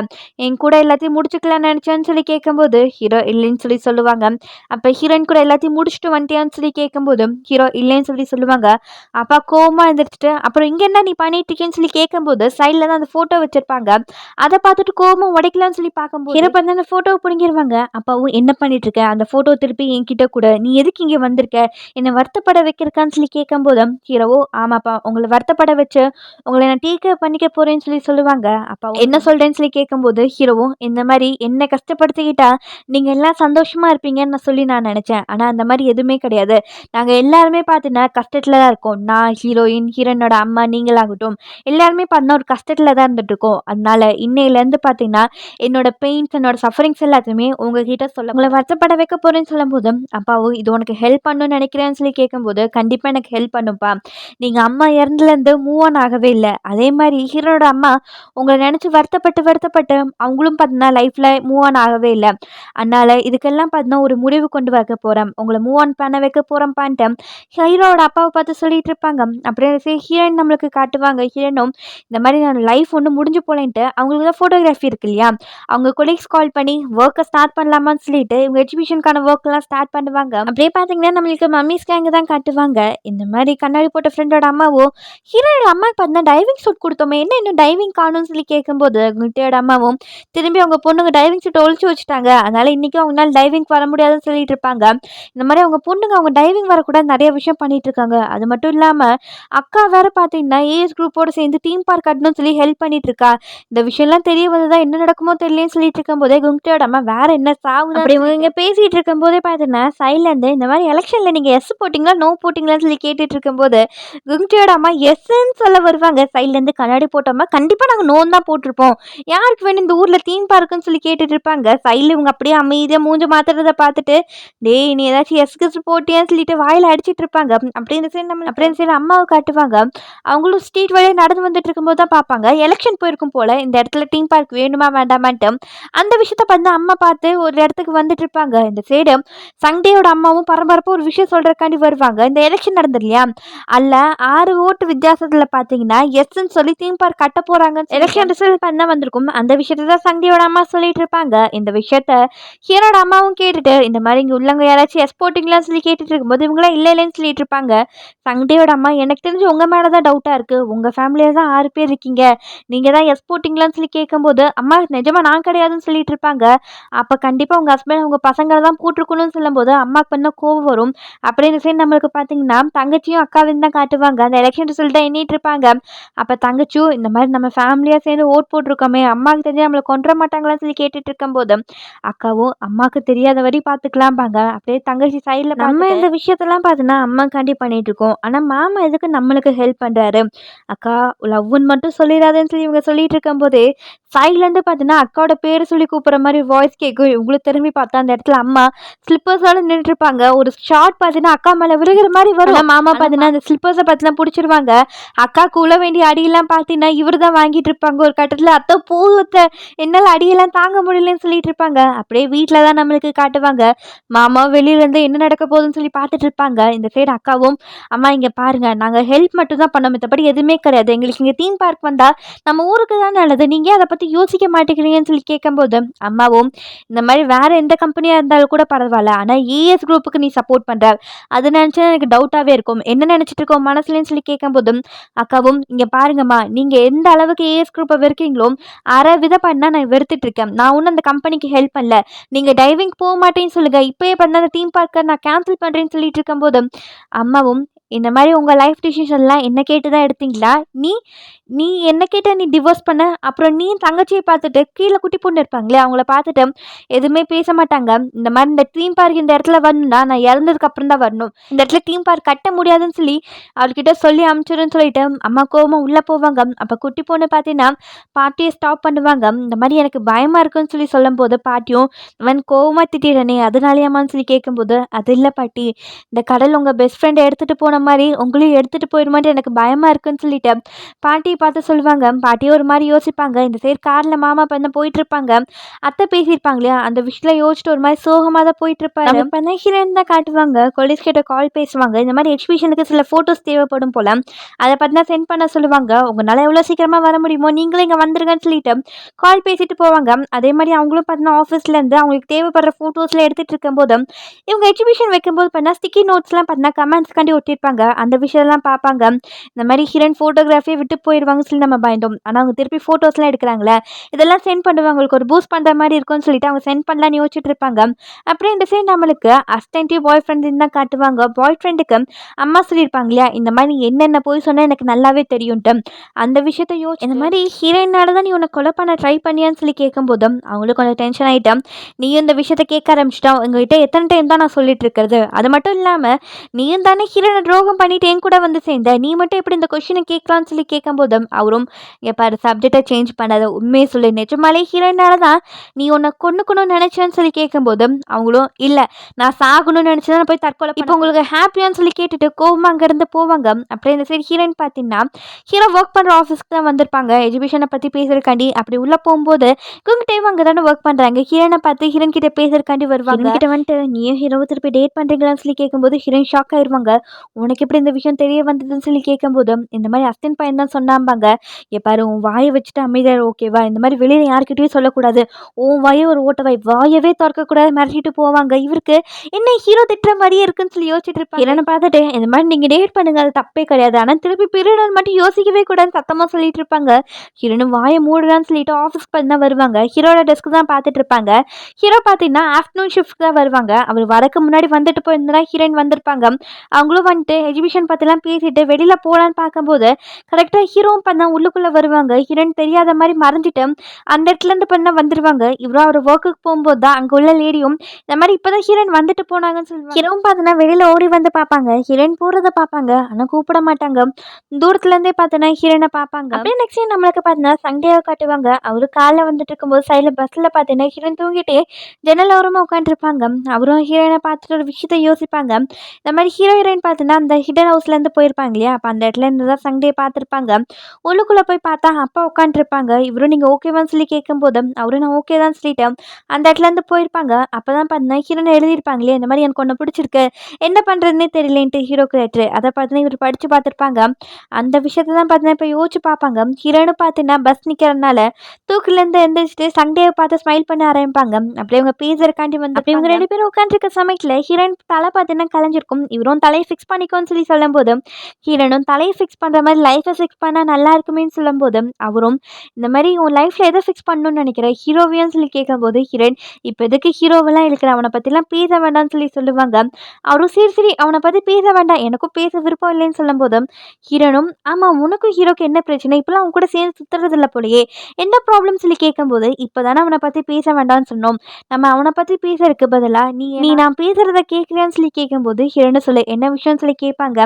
என் கூட எல்லாத்தையும் முடிச்சுக்கலாம்னு நினச்சேன்னு சொல்லி கேட்கும்போது ஹீரோ இல்லைன்னு சொல்லி சொல்லுவாங்க. அப்போ ஹீரோயின் கூட எல்லாத்தையும் முடிச்சுட்டு வந்துட்டியான்னு சொல்லி கேட்கும்போது ஹீரோ இல்லைன்னு சொல்லி சொல்லுவாங்க. அப்பா கோவமாக இருந்துட்டு அப்புறம் இங்கே என்ன நீ பண்ணிட்டு இருக்கேன்னு சொல்லி கேட்கும்போது சைடில் தான் அந்த ஃபோட்டோ வச்சுருப்பாங்க. அதை பார்த்துட்டு கோவமாக உடைக்கலாம்னு சொல்லி பார்க்கும்போது ஹீரோ பார்த்தா அந்த ஃபோட்டோவை பிடிங்கிருவாங்க. அப்பாவும் என்ன பண்ணிட்டு இருக்க, அந்த ஃபோட்டோ திருப்பி என்கிட்ட கூட, நீ எதுக்கு இங்கே வந்திருக்க, என்னை வருத்தப்பட வைக்கிறக்கான்னு சொல்லி கேட்கும்போது ஹீரோவோ ஆமாப்பா உங்களை வருத்தப்பட வச்சு உங்களை நான் டேக் கேர் பண்ணிக்க போறேன்னு சொல்லி சொல்லுவாங்க. அப்பா என்ன சொல்றேன்னு சொல்லி கேட்கும்போது ஹீரோவும் இந்த மாதிரி என்னை கஷ்டப்படுத்திக்கிட்டா நீங்கள் எல்லாம் சந்தோஷமா இருப்பீங்கன்னு நான் சொல்லி நான் நினச்சேன், ஆனால் அந்த மாதிரி எதுவுமே கிடையாது, நாங்கள் எல்லாருமே பார்த்தீங்கன்னா கஷ்டத்தில் தான் இருக்கோம், நான் ஹீரோயின் ஹீரோனோட அம்மா நீங்களாகட்டும் எல்லாருமே பார்த்தீங்கன்னா ஒரு கஷ்டத்தில் தான் இருந்துட்டு இருக்கோம், அதனால இன்னையிலேருந்து பார்த்தீங்கன்னா என்னோட பெயின்ஸ் என்னோட சஃபரிங்ஸ் எல்லாத்தையுமே உங்ககிட்ட சொல்ல உங்களை வருத்தப்பட வைக்க போறேன்னு சொல்லும்போது அப்பாவும் இது உனக்கு ஹெல்ப் பண்ணணும்னு நினைக்கிறேன்னு சொல்லி கேட்கும்போது கண்டிப்பாக எனக்கு ஹெல்ப் பண்ணுப்பா, நீங்கள் அம்மா இறந்துலேருந்து மூவ் ஆன் ஆகவே இல்லை, அதே மாதிரி ஹீரோட அம்மா உங்களை நினச்சி வருத்தப்பட்டு வருத்தப்பட்டு அவங்களும் பார்த்தீங்கன்னா லைஃப்பில் மூவ் ஆன் ஆகவே இல்லை, அதனால் இதுக்கெல்லாம் பார்த்தீங்கன்னா ஒரு முடிவு கொண்டு வைக்க போகிறேன், உங்களை மூவ் ஆன் பண்ண வைக்க போகிறேன்ப்பான்ட்டு ஹீரோட அப்பாவை பார்த்து சொல்லிட்டு இருப்பாங்க. அப்படியே ஹீரோயின் நம்மளுக்கு காட்டுவாங்க. ஹீரோனும் இந்த மாதிரி நான் லைஃப் ஒன்று முடிஞ்சு போலேன்ட்டு அவங்களுக்கு தான் ஃபோட்டோகிராஃபி இருக்கு இல்லையா, அவங்க கொலீக்ஸ் கால் பண்ணி ஒர்க்கை ஸ்டார்ட் பண்ணலாமான்னு சொல்லிட்டு இவங்க எஜுகேஷனுக்கான ஒர்க்கெல்லாம் ஸ்டார்ட் பண்ணுவாங்க. அப்படியே பார்த்தீங்கன்னா நம்மளுக்கு மம்மிஸ் கேங்கு தான் காட்டுவாங்க. இந்த மாதிரி கண்ணாடி போட்ட ஃப்ரெண்டோட அம்மாவோ ஹீரோட அம்மாவுக்கு பார்த்தீங்கன்னா டைவிங் சூட் கொடுத்தோமே என்ன இன்னும் டைவிங் காணும்னு சொல்லி கேட்கும்போது குட்டியோட அம்மாவும் திரும்பி அவங்க பொண்ணுங்க டைவிங் சூட் ஒழிச்சு வச்சுட்டாங்க, அதனால இன்றைக்கும் அவங்களால டைவிங் வர முடியாதுன்னு சொல்லிட்டு இருப்பாங்க. இந்த மாதிரி அவங்க பொண்ணுங்க அவங்க டைவிங் வரக்கூடாது நிறைய விஷயம் பண்ணிட்டு இருக்காங்க. அது மட்டும் இல்லாமல் அக்கா வேற பார்த்தீங்கன்னா ஏஜ் குரூப்போடு சேர்ந்து தீம் பார்க் கட்டணும்னு சொல்லி ஹெல்ப் பண்ணிட்டு இருக்கா, இந்த விஷயம்லாம் தெரிய வந்ததா என்ன நடக்குமோ தெரியலன்னு சொல்லிட்டு இருக்கும்போதே கும்கியோட அம்மா வேற என்ன சாவு அப்படி இவங்க பேசிட்டு இருக்கும்போதே பார்த்தீங்கன்னா சைட்லேருந்து இந்த மாதிரி எலெக்ஷனில் நீங்கள் எஸ் போட்டிங்களா நோ போட்டிங்களான்னு சொல்லி கேட்டுட்டு இருக்கும்போது கும்கியோட அம்மா எஸ்ன்னு சொல்ல வருவாங்க. சைட்லேருந்து கண்ணாடி போட்டோமா கண்டிப்பாக நாங்கள் நோன் தான் போட்டிருப்போம், யாருக்கு வேணும் இந்த ஊரில் தீம் பார்க்குன்னு சொல்லி கேட்டுட்டு இருப்பாங்க. சைடில் இவங்க அப்படியே அமைதியாக மூஞ்ச மாத்துறத பார்த்துட்டு டேய் நீ ஏதாச்சும் எஸ்கிஸ் போட்டியான்னு சொல்லிட்டு வாயில் அடிச்சிட்டு இருப்பாங்க. அப்படின்னு சரி நம்ம அப்படின்னு சரி அம்மாவை காட்டுவாங்க. அவங்களும் ஸ்ட்ரீட் வழியாக நடந்து வந்துட்டு இருக்கும்போது தான் பார்ப்பாங்க எலெக்ஷன் போயிருக்கும் போல் இந்த இடத்துல தீம் பார்க் வேணுமா வேண்டாமான்ட்டு. அந்த விஷயத்த பார்த்து அம்மா பார்த்து ஒரு இடத்துக்கு வந்துட்டு இருப்பாங்க. இந்த சைடு சண்டேயோட அம்மாவும் பரபரப்பாக ஒரு விஷயம் சொல்கிறக்காண்டி வருவாங்க. இந்த எலெக்ஷன் நடந்தது இல்லையா, அதில் 6 ஓட்டு வித்தியாசத்தில் பார்த்தீங்கன்னா எஸ்ன்னு சொல்லி தீம் பார்க் கட்ட போகிறாங்க. எலெக்ஷன் ரிசல்ட் பண்ண வந்திருக்கும். அந்த விஷயத்த தான் சண்டேயோட அம்மா சொல்லிட்டு இருப்பாங்க. இந்த விஷயத்த ஹீரோட அம்மாவும் கேட்டுட்டு இந்த மாதிரி இங்கே உள்ளவங்க யாராச்சும் எஸ் போட்டிங்களான்னு சொல்லி கேட்டுட்டு இருக்கும்போது இவங்களாம் இல்லை இல்லைன்னு சொல்லிட்டு இருப்பாங்க. சண்டேயோட அம்மா எனக்கு தெரிஞ்சு உங்கள் மேலே தான் டவுட்டாக இருக்குது, உங்கள் ஃபேமிலியில் தான் 6 பேர் இருக்கீங்க, நீங்கள் தான் எஸ் போட்டிங்களான்னு சொல்லி கேட்கும்போது அம்மா நிஜமாக நான் கிடையாதுன்னு சொல்லிட்டு இருப்பாங்க. அப்போ கண்டிப்பாக உங்கள் ஹஸ்பண்ட் உங்கள் பசங்களை தான் போட்டிருக்கணும்னு சொல்லும்போது அம்மாவுக்கு பண்ண கோவம் வரும். அப்படின்னு சரி நம்மளுக்கு பார்த்தீங்கன்னா தங்கச்சியும் அக்காவையும் தான் காட்டுவாங்க. அந்த எலெக்ஷன் ரிசல்ட்டை எண்ணிட்டு இருப்பாங்க. அப்போ தங்கச்சியும் இந்த மாதிரி நம்ம ஃபேமிலியாக சேர்ந்து ஓட் போட்டிருக்கோமே அம்மாவுக்கு தெரிஞ்சு நம்மளை கொண்டுற மாட்டாங்களான்னு சொல்லி கேட்டுட்டு இருக்கும்போது அக்காவும் அம்மாவுக்கு தெரியாத வரை பார்த்துக்கலாம்பாங்க. அப்படியே தங்கச்சி சைடில் நம்ம இந்த விஷயத்தெல்லாம் பார்த்தோன்னா அம்மாக்காண்டி பண்ணிட்டு இருக்கோம், ஆனால் மாமா எதுக்கு நம்மளுக்கு ஹெல்ப் பண்ணுறாரு, அக்கா லவ்வுன்னு மட்டும் சொல்லிடாதுன்னு சொல்லி இவங்க சொல்லிட்டு இருக்கும்போதே சைட்லேருந்து பார்த்தீங்கன்னா அக்காவோட பேர் சொல்லி கூப்பிட்ற மாதிரி வாய்ஸ் கேட்கும். இவங்களுக்கு திரும்பி பார்த்தா அந்த இடத்துல அம்மா ஸ்லிப்பர்ஸோட நின்றுட்டு இருப்பாங்க. ஒரு ஷார்ட் பார்த்தீங்கன்னா அக்கா மேலே விழுகிற மாதிரி வரும். மாமா பார்த்தீங்கன்னா அந்த ஸ்லிப்பர்ஸை பார்த்தீங்கன்னா பிடிச்சிருவாங்க. அக்காவுக்கு உள்ள வேண்டிய அடியெல்லாம் பார்த்தீங்கன்னா இவர் தான் வாங்கிட்டு இருப்பாங்க. ஒரு கட்டத்தில் அத்தை பூவத்தை என்னால் அடியெல்லாம் தாங்க முடியலன்னு சொல்லிட்டு இருப்பாங்க. அப்படியே வீட்டில் தான் நம்மளுக்கு காட்டுவாங்க. மாமா வெளியிலேருந்து என்ன நடக்க போகுதுன்னு சொல்லி பார்த்துட்டு இருப்பாங்க. இந்த சைடு அக்காவும் அம்மா இங்கே பாருங்க நாங்கள் ஹெல்ப் மட்டும் தான் பண்ணோம், மற்றபடி எதுவுமே கிடையாது, எங்களுக்கு இங்கே தீம் பார்க் வந்தால் நம்ம ஊருக்கு தான் நல்லது, நீங்கள் அதை பற்றி யோசிக்க மாட்டேங்கிறீங்கன்னு சொல்லி கேட்கும்போது அம்மாவும் இந்த மாதிரி வேற எந்த கம்பெனியாக இருந்தாலும் கூட பரவாயில்ல, ஆனால் ஏஎஸ் குரூப்புக்கு நீ சப்போர்ட் பண்ணுற அது நினச்சா எனக்கு டவுட்டாகவே இருக்கும், என்ன நினச்சிட்டு இருக்கோம் மனசுலன்னு சொல்லி கேட்கும்போதும் அக்காவும் இங்கே பாருங்கம்மா நீங்கள் எந்த அளவுக்கு ஏஎஸ் குரூப்பை வெறுக்கீங்களோ அரை வித பண்ணால் நான் வெறுத்துட்டு இருக்கேன், நான் ஒன்றும் அந்த கம்பெனிக்கு ஹெல்ப் பண்ணல, நீங்கள் டைவிங் போக மாட்டேன்னு சொல்லுங்க, இப்போயே பண்ண அந்த தீம் பார்க்கை நான் கேன்சல் பண்ணுறேன்னு சொல்லிட்டு இருக்கும்போது அம்மாவும் இந்த மாதிரி உங்கள் லைஃப் டிசிஷன்லாம் என்ன கேட்டு தான் எடுத்தீங்களா, நீ நீ என்ன கேட்ட நீ டிவோர்ஸ் பண்ண, அப்புறம் நீ தங்கச்சியை பார்த்துட்டு கீழே குட்டி பொண்ணு இருப்பாங்களே அவங்கள பார்த்துட்டு எதுவுமே பேச மாட்டாங்க, இந்த மாதிரி இந்த தீம் பார்க் இந்த இடத்துல வரணும்னா நான் இறந்ததுக்கு அப்புறம் தான் வரணும், இந்த இடத்துல தீம் பார்க் கட்ட முடியாதுன்னு சொல்லி அவர்கிட்ட சொல்லி அனுப்பிச்சிடுன்னு சொல்லிட்டு அம்மா கோவமாக உள்ளே போவாங்க. அப்போ குட்டி பொண்ணு பார்த்தீங்கன்னா பாட்டியை ஸ்டாப் பண்ணுவாங்க. இந்த மாதிரி எனக்கு பயமாக இருக்குன்னு சொல்லி சொல்லும்போது பாட்டியும் அவன் கோவமாக திட்டிடுறனே அதனாலேயாமான்னு சொல்லி கேட்கும்போது அது இல்லை பாட்டி, இந்த கடல் உங்கள் பெஸ்ட் ஃப்ரெண்டை எடுத்துகிட்டு போன மாதிரி உங்களையும் எடுத்துகிட்டு போயிடுமான்னு எனக்கு பயமாக இருக்குன்னு சொல்லிட்டு பாட்டியை பார்த்து சொல்லுவாங்க. பாட்டியும் ஒரு மாதிரி யோசிப்பாங்க. இந்த சைடு காரில் மாமா பண்ண போயிட்டு இருப்பாங்க. அத்தை பேசியிருப்பாங்க இல்லையா அந்த விஷயத்துல யோசிச்சுட்டு ஒரு மாதிரி சோகமாக தான் போயிட்டு இருப்பாரு. பண்ண ஹீரோயின் தான் காட்டுவாங்க. கொலிஸ் கிட்ட கால் பேசுவாங்க. இந்த மாதிரி எக்ஸிபிஷனுக்கு சில ஃபோட்டோஸ் தேவைப்படும் போல அதை பார்த்தா சென்ட் பண்ண சொல்லுவாங்க. உங்களால் எவ்வளோ சீக்கிரமாக வர முடியுமோ நீங்களே இங்கே வந்துருங்கன்னு சொல்லிட்டு கால் பேசிட்டு போவாங்க. அதே மாதிரி அவங்களும் பார்த்தீங்கன்னா ஆஃபீஸ்லேருந்து அவங்களுக்கு தேவைப்படுற ஃபோட்டோஸ்லாம் எடுத்துகிட்டு இருக்கும்போது இவங்க எக்ஸிபிஷன் வைக்கும்போது பார்த்தா ஸ்டிக்கி நோட்ஸ்லாம் பார்த்தீங்கன்னா கமெண்ட்ஸ்க்காண்டி ஒட்டியிருப்பாங்க. அந்த விஷயம்லாம் பார்ப்பாங்க. இந்த மாதிரி ஹீரோயின் ஃபோட்டோகிராஃபியை விட்டு போயிடுவாங்கன்னு சொல்லி நம்ம பயந்தோம், ஆனால் அவங்க திருப்பி ஃபோட்டோஸ்லாம் எடுக்கிறாங்களே இதெல்லாம் சென்ட் பண்ணுவாங்க, அவங்களுக்கு ஒரு பூஸ்ட் பண்ணுற மாதிரி இருக்கும்னு சொல்லிட்டு அவங்க சென்ட் பண்ணலான்னு யோசிச்சுட்டு இருப்பாங்க. அப்புறம் இந்த சைடு நம்மளுக்கு அஸ்டன்ட்டி பாய் ஃப்ரெண்டுன்னு தான் காட்டுவாங்க. பாய் ஃப்ரெண்டுக்கு அம்மா சொல்லியிருப்பாங்க இல்லையா இந்த மாதிரி என்னென்ன போய் சொன்னால் எனக்கு நல்லாவே தெரியும்ட்டு அந்த விஷயத்த இந்த மாதிரி ஹீரோயினால தான் நீ உன்னை கொலை பண்ண ட்ரை பண்ணியான்னு சொல்லி கேட்கும்போதும் அவங்களுக்கு கொஞ்சம் டென்ஷன் ஆகிட்டேன். நீயும் இந்த விஷயத்த கேட்க ஆரம்பிச்சிட்டா, உங்ககிட்ட எத்தனை டைம் தான் நான் சொல்லிட்டு இருக்கிறது, அது மட்டும் இல்லாமல் நீயும் தானே ஹீரோனை துரோகம் பண்ணிட்டு என் கூட வந்து சேர்ந்த, நீ மட்டும் எப்படி இந்த கொஸ்டினை கேட்கலான்னு சொல்லி கேட்கும்போதும் அவரும் பாரு சப்ஜெக்டை சேஞ்ச் பண்ணாத உண்மையை சொல்லி நிஜமாலே ஹீரோயினால தான் நீ உன்னை கொண்டுக்கணும்னு நினச்சேன்னு சொல்லி கேட்கும்போதும் அவங்களும் இல்லை நான் சாகணும்னு நினச்சி தான் போய் தற்கொலை இப்போ உங்களுக்கு ஹாப்பியான்னு சொல்லி கேட்டுட்டு கோவமாக அங்கேருந்து போவாங்க. அப்படியே இந்த சைடு ஹீரோயின் பார்த்தீங்கன்னா ஹீரோ ஒர்க் பண்ணுற ஆஃபீஸ்க்கு தான் வந்திருப்பாங்க எஜுகேஷனை பற்றி பேசுறதுக்காண்டி. அப்படி உள்ளே போகும்போது இவங்க அங்கே தானே ஒர்க் பண்ணுறாங்க. ஹீரோனை பார்த்து ஹீரோன் கிட்ட பேசுறதுக்காண்டி வருவாங்க. கிட்ட வந்துட்டு நீயும் ஹீரோவை திருப்பி டேட் பண்ணுறீங்களான்னு சொல்லி கேட்கும்போது ஹீரோயின் ஷாக் ஆயிடுவாங்க. உனக்கு எப்படி இந்த விஷயம் தெரிய வந்ததுன்னு சொல்லி கேட்கும்போது இந்த மாதிரி அஸ்டின் பையன் தான் சொன்னாம்பாங்க. பாரு உன் வாயை வச்சுட்டு அமைதியாக ஓகேவா, இந்த மாதிரி வெளியில் யார்கிட்டயும் சொல்லக்கூடாது, உன் வாயை ஒரு ஓட்டவாய் வாயவே திறக்கக்கூடாது மிரட்டிட்டு போவாங்க. இவருக்கு என்ன ஹீரோ திட்டுற மாதிரியே இருக்குன்னு சொல்லி யோசிச்சுட்டு இருப்பாங்க. ஹீரோனை பார்த்துட்டு இந்த மாதிரி நீங்கள் டேட் பண்ணுங்க அது தப்பே கிடையாது, ஆனால் திருப்பி பீரியட் மட்டும் யோசிக்கவே கூடாதுன்னு சத்தமாக சொல்லிட்டு இருப்பாங்க. ஹீரோனும் வாயை மூடுறான்னு சொல்லிட்டு ஆஃபீஸ்க்கு பார்த்து தான் வருவாங்க. ஹீரோட டெஸ்க்கு தான் பார்த்துட்டு இருப்பாங்க. ஹீரோ பார்த்தீங்கன்னா ஆஃப்டர்நூன் ஷிஃப்ட் தான் வருவாங்க. அவர் வரக்கு முன்னாடி வந்துட்டு போயிருந்தா ஹீரோயின் வந்திருப்பாங்க. அவங்களும் வந்துட்டு எஜிபிஷன் பற்றிலாம் பேசிட்டு வெளியில் போகலான்னு பார்க்கும்போது கரெக்டாக ஹீரோவும் பண்ணா உள்ளுக்குள்ளே வருவாங்க. ஹீரோயின் தெரியாத மாதிரி மறைஞ்சிட்டு அந்த இடத்துலேருந்து பண்ண வந்துடுவாங்க. இவரும் அவர் ஒர்க்குக்கு போகும்போது தான் அங்கே உள்ள லேடியும் இந்த மாதிரி இப்போ தான் ஹீரோயின் வந்துட்டு போனாங்கன்னு சொல்லுவாங்க. ஹீரோவும் பார்த்தோன்னா வெளியில் ஓடி வந்து பார்ப்பாங்க. ஹீரோயின் போகிறத பார்ப்பாங்க, ஆனால் கூப்பிட மாட்டாங்க. தூரத்துலேருந்தே பார்த்தோன்னா ஹீரோயினை பார்ப்பாங்க. அப்படியே நெக்ஸ்ட் நம்மளுக்கு பார்த்தீங்கன்னா சண்டையாக காட்டுவாங்க. அவரு காலைல வந்துட்டு இருக்கும்போது சைடில் பஸ்ஸில் பார்த்தீங்கன்னா ஹீரோயின் தூங்கிட்டே ஜன்னல் ஓரமாக உட்காந்துருப்பாங்க. அவரும் ஹீரோயினை பார்த்துட்டு ஒரு விஷயத்த யோசிப்பாங்க. இந்த மாதிரி ஹீரோயின் பார்த்தீங்கன்னா அந்த ஹிடன் ஹவுஸ்லேருந்து போயிருப்பாங்க இல்லையா, அப்போ அந்த இடத்துல இருந்து தான் சண்டையை பார்த்துருப்பாங்க. உள்ளுக்குள்ளே போய் பார்த்தா அப்பா உட்காந்துருப்பாங்க. இவரும் நீங்கள் ஓகேவான்னு சொல்லி கேட்கும்போது அவரும் நான் ஓகே தான் சொல்லிட்டேன் அந்த இடத்துலேருந்து போயிருப்பாங்க. அப்போ தான் பார்த்தீங்கன்னா ஹீரோனை எழுதியிருப்பாங்களே இந்த மாதிரி எனக்கு ஒன்று பிடிச்சிருக்கு, என்ன பண்ணுறதுனே தெரியலேன்ட்டு ஹீரோக்கு லெட்ரு. அதை பார்த்தீங்கன்னா இவர் படித்து பார்த்துருப்பாங்க. அந்த விஷயத்தை தான் பார்த்தீங்கன்னா இப்போ யோசிச்சு பார்ப்பாங்க. ஹீரோனு பார்த்தீங்கன்னா பஸ் நிற்கிறதுனால தூக்கிலேருந்து எழுந்திரிச்சிட்டு சண்டையை பார்த்து ஸ்மைல் பண்ண ஆரம்பிப்பாங்க. அப்படியே இவங்க பேசுறக்காண்டி வந்து அப்படி இவங்க 2 பேரும் உட்காந்துருக்க சமயத்தில் ஹீரோயின் தலை பார்த்தீங்கன்னா கலைஞ்சிருக்கும். இவரும் தலையை ஃபிக்ஸ் பண்ணிக்கோன்னு சொல்லி சொல்லும்போது ஹீரோனும் தலையை ஃபிக்ஸ் பண்ணுற மாதிரி லைஃப்பை ஃபிக்ஸ் பண்ணால் நல்லா இருக்குமேன்னு சொல்லும்போது அவரும் இந்த மாதிரி உன் லைஃப்பில் எதை ஃபிக்ஸ் பண்ணணும்னு நினைக்கிறேன் ஹீரோவியான்னு சொல்லி கேட்கும்போது ஹீரோயின் இப்போ எதுக்கு ஹீரோவெல்லாம் இருக்கிற, அவனை பற்றிலாம் பேச வேண்டாம்னு சொல்லி சொல்லுவாங்க. அவரும் சரி சரி அவனை பற்றி பேச வேண்டாம், எனக்கும் பேச விருப்பம் இல்லைன்னு சொல்லும்போது ஹீரோனும் ஆமாம் உனக்கும் ஹீரோக்கு என்ன பிரச்சனை, இப்போலாம் அவன் கூட சேர்ந்து சுற்றுறதில்ல போலையே, என்ன ப்ராப்ளம் சொல்லி கேட்கும்போது இப்போ தானே அவனை பற்றி பேச வேண்டாம்னு சொன்னோம், நம்ம அவனை பற்றி பேசுறதுக்கு பதிலாக நீ நீ நான் பேசுகிறத கேட்குறியான்னு சொல்லி கேட்கும்போது ஹீரோன்னு சொல்லு என்ன விஷயம்னு சொல்லி கேட்பாங்க.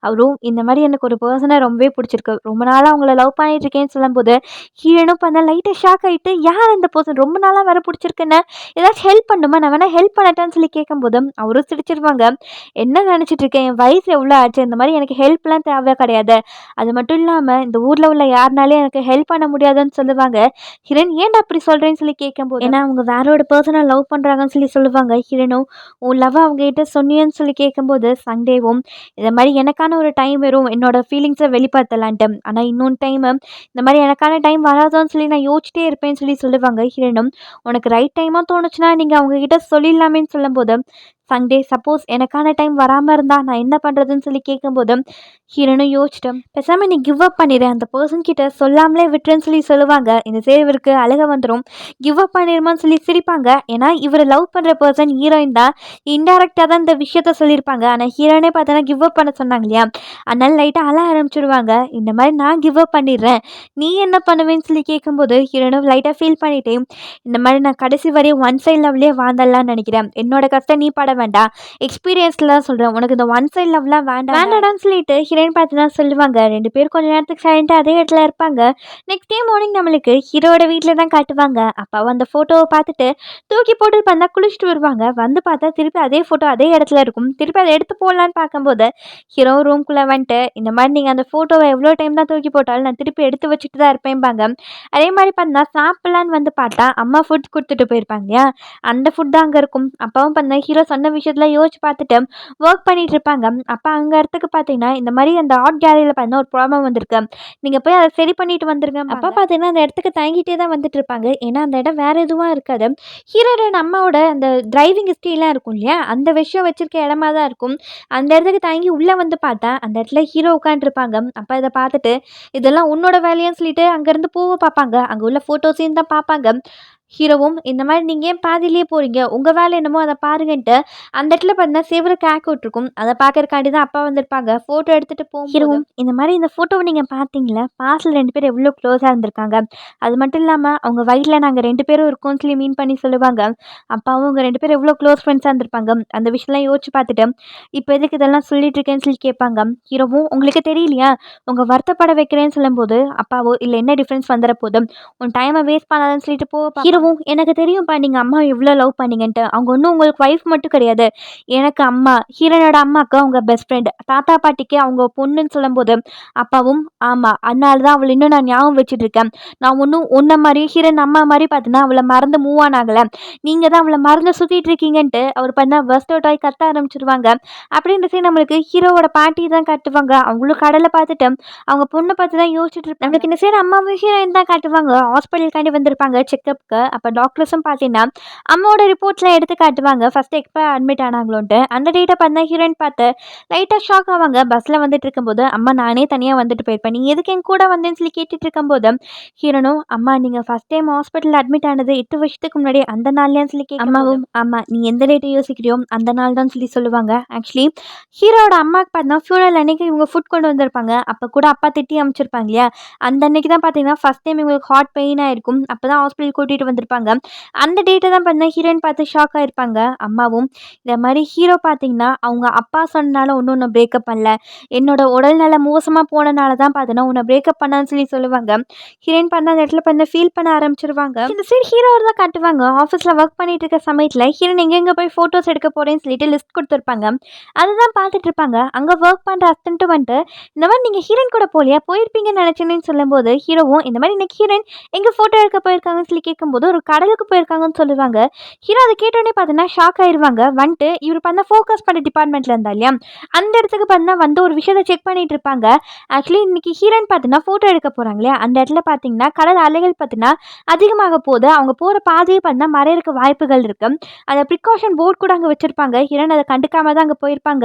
அவரும் இந்த மாதிரி எனக்கு ஒரு பர்சனை ரொம்பவே பிடிச்சிருக்கு, ரொம்ப நாளாக அவங்கள லவ் பண்ணிட்டு இருக்கேன்னு சொல்லும்போது ஹீரோனும் பண்ண லைட்டாக ஷாக் ஆகிட்டு யார் இந்த பர்சன் ரொம்ப நாளாக வேற பிடிச்சிருக்குன்னு ஏதாச்சும் ஹெல்ப் பண்ணுமா, நான் வேணா ஹெல்ப் பண்ணட்டான்னு சொல்லி கேட்கும்போது அவரும் சிரிச்சிருவாங்க. என்ன நினச்சிட்டு இருக்கேன், என் வயசு எவ்வளோ ஆச்சு, இந்த மாதிரி எனக்கு ஹெல்ப்லாம் தேவை கிடையாது, அது மட்டும் இல்லாமல் இந்த ஊரில் உள்ள யாருனாலே எனக்கு ஹெல்ப் பண்ண முடியாதுன்னு சொல்லுவாங்க. ஹீரோயின் ஏன்டா அப்படி சொல்கிறேன்னு சொல்லி கேட்கும்போது ஏன்னா அவங்க வேற ஒரு பர்சனை லவ் பண்ணுறாங்கன்னு சொல்லி சொல்லுவாங்க. ஹீரோனும் உன் லவ் அவங்ககிட்ட சொன்னியன்னு சொல்லி கேட்கும்போது சண்டேவும் இந்த மாதிரி எனக்கான ஒரு டைம் வரும் என்னோட ஃபீலிங்ஸை வெளிப்படுத்தலான்ட்டு, ஆனால் இன்னொன்று டைமு இந்த மாதிரி எனக்கான டைம் வராதோன்னு சொல்லி நான் யோசிச்சிட்டே இருப்பேன்னு சொல்லி சொல்லுவாங்க. ஹீரோனும் உனக்கு ரைட் டைமாக தோணுச்சுன்னா நீங்கள் அவங்கக்கிட்ட சொல்லிடலாமேன்னு சொல்லும்போது சண்டே சப்போஸ் எனக்கான டைம் வராமல் இருந்தால் நான் என்ன பண்ணுறதுன்னு சொல்லி கேட்கும்போது ஹீரோனும் யோசிச்சிட்டேன் பேசாமல் நீ கிவ் அப் பண்ணிடு, அந்த பர்சன் கிட்ட சொல்லாமலே விட்டுருன்னு சொல்லி சொல்லுவாங்க. இந்த சேவருக்கு அழுக வந்துடும். கிவ் அப் பண்ணிடுமான்னு சொல்லி சிரிப்பாங்க. ஏன்னா இவர் லவ் பண்ணுற பர்சன் ஹீரோயின் தான், இன்டெரக்டாக தான் இந்த விஷயத்த சொல்லியிருப்பாங்க. ஆனால் ஹீரோனே பார்த்தோன்னா கிவ் அப் பண்ண சொன்னாங்க இல்லையா, அதனால லைட்டாக அழ ஆரம்பிச்சிடுவாங்க. இந்த மாதிரி நான் கிவ் அப் பண்ணிடுறேன், நீ என்ன பண்ணுவேன்னு சொல்லி கேட்கும்போது ஹீரோனும் லைட்டாக ஃபீல் பண்ணிட்டே இந்த மாதிரி நான் கடைசி வரையும் ஒன் சைட் லவ்லேயே வாழ்ந்துடலான்னு நினைக்கிறேன், என்னோட கஷ்டம் நீ பட வேண்டாம், எக்ஸ்பீரியன்ஸில் தான் சொல்கிறேன், உனக்கு இந்த ஒன் சைட் லவ்லாம் வேண்டாடான்னு சொல்லிட்டு ஹீரோயின் பார்த்தீங்கன்னா சொல்லுவாங்க. 2 பேரும் கொஞ்ச நேரத்துக்கு சைலண்டாக அதே இடத்துல இருப்பாங்க. நெக்ஸ்ட் டே மார்னிங் நம்மளுக்கு ஹீரோட வீட்டில் தான் காட்டுவாங்க. அப்போ அந்த ஃபோட்டோவை பார்த்துட்டு தூக்கி போட்டு பார்த்தா குளிச்சுட்டு வருவாங்க. வந்து பார்த்தா திருப்பி அதே ஃபோட்டோ அதே இடத்துல இருக்கும். திருப்பி அதை எடுத்து போடலான்னு பார்க்கும்போது ஹீரோ ரூம்குள்ளே வந்துட்டு இந்த மாதிரி நீங்கள் அந்த ஃபோட்டோவை எவ்வளோ டைம் தான் தூக்கி போட்டாலும் நான் திருப்பி எடுத்து வச்சுட்டு தான் இருப்பேன்பாங்க. அதே மாதிரி பார்த்தா சாப்பிட்லான்னு வந்து பார்த்தா அம்மா ஃபுட் கொடுத்துட்டு போயிருப்பாங்க இல்லையா, அந்த ஃபுட் தான் அங்கே இருக்கும். அப்பாவும் பார்த்தா ஹீரோ சொன்ன விஷயத்தில் யோசிச்சு பார்த்துட்டு ஒர்க் பண்ணிட்டு இருப்பாங்க. அப்போ அங்கே இடத்துக்கு பார்த்தீங்கன்னா இந்த மாதிரி அந்த ஆர்ட் கேலரியில் பார்த்தீங்கன்னா ஒரு ப்ராப்ளம் வந்திருக்கு, நீங்கள் போய் அதை சரி பண்ணிட்டு வந்துருங்க. அப்போ பார்த்தீங்கன்னா அந்த இடத்துக்கு தங்கிட்டே தான் வந்துட்டு இருப்பாங்க. ஏன்னா அந்த இடம் வேறு எதுவும் இருக்காது. ஹீரோயின் அம்மாவோட அந்த டிரைவிங் ஹிஸ்ட்ரிலாம் இருக்கும் இல்லையா, அந்த விஷயம் வச்சிருக்க இடமா தான் இருக்கும். அந்த இடத்துக்கு தங்கி உள்ளே வந்து பார்த்தா அந்த இடத்துல ஹீரோ உட்காந்துருப்பாங்க. அப்போ இதை பார்த்துட்டு இதெல்லாம் உன்னோட வேலையான்னு சொல்லிட்டு அங்கேருந்து போக பார்ப்பாங்க. அங்கே உள்ள ஃபோட்டோஸையும் தான் பார்ப்பாங்க. ஹீரோவும் இந்த மாதிரி நீங்கள் ஏன் பாதியிலே போகிறீங்க, உங்கள் வேலை என்னமோ அதை பாருங்கன்ட்டு அந்த இடத்துல பார்த்தீங்கன்னா சேவரை கேக் விட்டுருக்கும். அதை பார்க்கறக்காண்டி தான் அப்பா வந்திருப்பாங்க. ஃபோட்டோ எடுத்துகிட்டு போகும். ஹீரோவும் இந்த மாதிரி இந்த ஃபோட்டோவை நீங்கள் பார்த்தீங்களா, பாஸ்டில் 2 பேரும் எவ்வளோ க்ளோஸாக இருந்திருக்காங்க, அது மட்டும் இல்லாமல் அவங்க வயலில் நாங்கள் 2 பேரும் இருக்கோம்னு சொல்லி மீன் பண்ணி சொல்லுவாங்க. அப்பாவும் அவங்க 2 பேரும் எவ்வளோ க்ளோஸ் ஃப்ரெண்ட்ஸாக இருந்திருப்பாங்க. அந்த விஷயம்லாம் யோசிச்சு பார்த்துட்டு இப்போ எதுக்கு இதெல்லாம் சொல்லிட்டு இருக்கேன்னு சொல்லி கேட்பாங்க. ஹீரோவும் உங்களுக்கு தெரியலையா, உங்கள் வருத்தப்பட வைக்கிறேன்னு சொல்லும்போது அப்பாவோ இல்லை என்ன டிஃப்ரென்ஸ் வந்துட போதும், உன் டைமை வேஸ்ட் பண்ணாதன்னு சொல்லிட்டு போக ஹீரோவும் எனக்கு தெரியும்ப்பா நீங்கள் அம்மா எவ்வளோ லவ் பண்ணீங்கன்ட்டு, அவங்க ஒன்றும் உங்களுக்கு ஒய்ஃப் மட்டும் கிடையாது, எனக்கு அம்மா, ஹீரோனோட அம்மாவுக்கு அவங்க பெஸ்ட் ஃப்ரெண்ட், தாத்தா பாட்டிக்கு அவங்க பொண்ணுன்னு சொல்லும்போது அப்பாவும் ஆமாம் அதனால தான் அவளை இன்னும் நான் ஞாபகம் வச்சுட்டு இருக்கேன், நான் ஒன்றும் உன்ன மாதிரி ஹீரோன் அம்மா மாதிரி பார்த்தீங்கன்னா அவளை மறந்து மூவ் ஆன் ஆகலை, நீங்கள் தான் அவளை மறந்து சுற்றிட்டு இருக்கீங்கன்ட்டு அவர் பார்த்தா பஸ்ட் அவுட் ஆகி கத்த ஆரம்பிச்சிருவாங்க. அப்படின்றதே நம்மளுக்கு ஹீரோவோட பாட்டி தான் காட்டுவாங்க. அவங்களும் கடலை பார்த்துட்டு அவங்க பொண்ணை பார்த்து தான் யோசிச்சுட்டு இருப்பாங்க. நம்மளுக்கு இந்த சைடு அம்மாவும் ஹீரோயின் தான் காட்டுவாங்க. ஹாஸ்பிட்டலுக்காண்டி வந்திருப்பாங்க செக்கப்புக்கு. அப்போ டாக்டர்ஸும் பார்த்தீங்கன்னா அம்மாவோட ரிப்போர்ட்ஸ்லாம் எடுத்து காட்டுவாங்க ஃபர்ஸ்ட் எப்போ அட்மிட் ஆனாங்களோன்ட்டு. அந்த டேட்டை பார்த்தா ஹீரோயின் பார்த்து லைட்டாக ஷாக் ஆவாங்க. பஸ்ஸில் வந்துட்டு இருக்கும்போது அம்மா நானே தனியாக வந்துட்டு போயிருப்பேன், நீ எதுக்கு என் கூட வந்தேன்னு சொல்லி கேட்டுட்டு இருக்கும்போது ஹீரோனும் அம்மா நீங்கள் ஃபர்ஸ்ட் டைம் ஹாஸ்பிட்டல் அட்மிட் ஆனது 8 வருஷத்துக்கு முன்னாடி அந்த நாள்லன்னு சொல்லி அம்மாவும் ஆமாம் நீ எந்த டேட்டை யோசிக்கிறியோ அந்த நாள் தான் சொல்லி சொல்லுவாங்க. ஆக்சுவலி ஹீரோட அம்மாவுக்கு பார்த்தா ஃபியூனல் அன்னைக்கு இவங்க ஃபுட் கொண்டு வந்திருப்பாங்க. அப்போ கூட அப்பா திட்டி அமைச்சிருப்பாங்க இல்லையா, அந்த அன்னைக்கு தான் பார்த்தீங்கன்னா ஃபர்ஸ்ட் டைம் இவங்களுக்கு ஹார்ட் பெயின் ஆயிருக்கும். அப்போ தான் ஹாஸ்பிட்டல் கூட்டிகிட்டு வந்திருப்பாங்க. அந்த டேட்டை தான் பார்த்தீங்கன்னா ஹீரோயின் பார்த்து ஷாக் ஆயிருப்பாங்க. அம்மாவும் இந்த மாதிரி ஹீரோ பார்த்தீங்கன்னா அவங்க அப்பா சொன்னனால ஒன்றும் ஒன்று பிரேக்கப் பண்ணல, என்னோட உடல்நல மோசமாக போனனால தான் பார்த்தீங்கன்னா உன்னை பிரேக்கப் பண்ணான்னு சொல்லி சொல்லுவாங்க. ஹீரோயின் பண்ண அந்த இடத்துல பண்ண ஃபீல் பண்ண ஆரம்பிச்சிருவாங்க. இந்த சைடு ஹீரோவை தான் காட்டுவாங்க. ஆஃபீஸில் ஒர்க் பண்ணிட்டு இருக்க சமயத்தில் ஹீரோயின் எங்கெங்கே போய் ஃபோட்டோஸ் எடுக்க போகிறேன்னு சொல்லிட்டு லிஸ்ட் கொடுத்துருப்பாங்க. அதுதான் பார்த்துட்டு இருப்பாங்க. அங்கே ஒர்க் பண்ணுற அசிஸ்டன்ட்டு வந்துட்டு இந்த மாதிரி நீங்கள் ஹீரோயின் கூட போலியா, போயிருப்பீங்கன்னு நினச்சேன்னு சொல்லும்போது ஹீரோவும் இந்த மாதிரி இன்னைக்கு ஹீரோயின் எங்கே ஃபோட்டோ எடுக்க போயிருக்காங்கன்னு சொல்லி கேட்கும்போது ஒரு கடலுக்கு போயிருக்காங்கன்னு சொல்லுவாங்க. ஹீரோ அதை கேட்டோடனே பார்த்தீங்கன்னா ஷாக் ஆயிடுவாங்க. வந்துட்டு இவர் பண்ண ஃபோக்கஸ் பண்ண டிபார்ட்மெண்ட்டில் இருந்தா இல்லையா, அந்த இடத்துக்கு பார்த்தீங்கன்னா வந்து ஒரு விஷயத்தை செக் பண்ணிட்டு இருப்பாங்க. ஆக்சுவலி இன்னைக்கு ஹீரோயின் பார்த்தீங்கன்னா ஃபோட்டோ எடுக்க போகிறாங்க இல்லையா, அந்த இடத்துல பார்த்தீங்கன்னா கடல் அலைகள் பார்த்தீங்கன்னா அதிகமாக போகுது. அவங்க போகிற பாதையை பார்த்தீங்கன்னா மறையிறக்க வாய்ப்புகள் இருக்கு. அந்த ப்ரிகாஷன் போர்டு கூட அங்கே வச்சிருப்பாங்க. ஹீரோயின் அதை கண்டுக்காம தான் அங்கே போயிருப்பாங்க.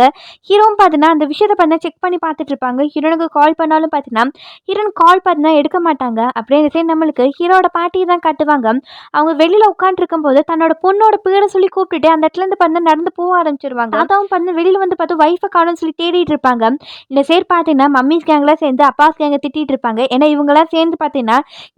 ஹீரோவும் பார்த்தீங்கன்னா அந்த விஷயத்தை பார்த்தீங்கன்னா செக் பண்ணி பார்த்துட்டு இருப்பாங்க. ஹீரோனுக்கு கால் பண்ணாலும் பார்த்தீங்கன்னா ஹீரோன் கால் பார்த்தீங்கன்னா எடுக்க மாட்டாங்க. அப்படியே இந்த சைடு நம்மளுக்கு ஹீரோட பாட்டியை தான் காட்டுவாங்க. அவங்க வெளியில் உட்காந்துருக்கும்போது தன்னோட பொண்ணோட பேரை சொல்லி கூப்பிட்டுட்டு அந்த இடத்துல இருந்து பார்த்தா நடந்து போக ஆரம்பிச்சிருவாங்க. தாத்தாவும் பார்த்தா வெளியில் வந்து பார்த்து ஒய்ஃபை காணும்னு சொல்லி தேடிட்டு இருப்பாங்க. இந்த சைடு பார்த்தீங்கன்னா மம்மிஸ் கேங்லாம் சேர்ந்து அப்பாஸ் கேங்க திட்டிட்டு இருப்பாங்க. ஏன்னா இவங்கெல்லாம் சேர்ந்து பார்த்தீங்கன்னா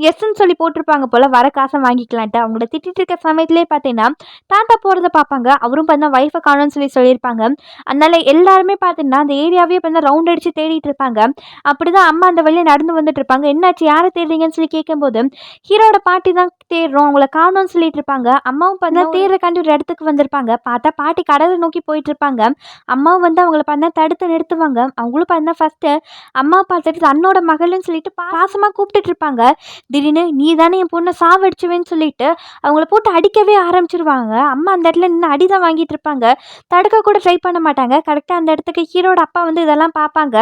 எஸ்ன்னு சொல்லி போட்டிருப்பாங்க போல, வர காசை வாங்கிக்கலான்ட்டு. அவங்கள திட்டிட்டு இருக்க சமயத்திலே பார்த்தீங்கன்னா தாத்தா போகிறத பார்ப்பாங்க. அவரும் பார்த்தா ஒய்ஃபை காணும்னு சொல்லியிருப்பாங்க. அதனால எல்லாருமே பார்த்தீங்கன்னா அந்த ஏரியாவே பார்த்தா ரவுண்ட் அடிச்சு தேடிட்டு இருப்பாங்க. அப்படிதான் அம்மா அந்த வழியை நடந்து வந்துட்டு இருப்பாங்க. என்னாச்சு, யாரை தேடுறீங்கன்னு சொல்லி கேட்கும்போது ஹீரோட பாட்டி தான் தேடுறோம், அவங்கள காணோம்னு சொல்லிட்டு இருப்பாங்க. அம்மாவும் பார்த்தா தேடுறக்காண்டி ஒரு இடத்துக்கு வந்திருப்பாங்க. பார்த்தா பாட்டி கடலை நோக்கி போயிட்டு இருப்பாங்க. அம்மாவும் வந்து அவங்கள பார்த்தா தடுத்து நிறுத்துவாங்க. அவங்களும் பார்த்தா ஃபர்ஸ்ட் அம்மா பார்த்துட்டு தன்னோட மகள்னு சொல்லிட்டு பாசமாக கூப்பிட்டுட்டு இருப்பாங்க. திடீர்னு நீ தானே என் பொண்ணை சாவடிச்சுவேன்னு சொல்லிட்டு அவங்கள போட்டு அடிக்கவே ஆரம்பிச்சிருவாங்க. அம்மா அந்த இடத்துல நின்று அடிதான் வாங்கிட்டு இருப்பாங்க. தடுக்க கூட ட்ரை பண்ண மாட்டாங்க. கரெக்டாக அந்த இடத்துக்கு ஹீரோட அப்பா வந்து இதெல்லாம் பார்ப்பாங்க.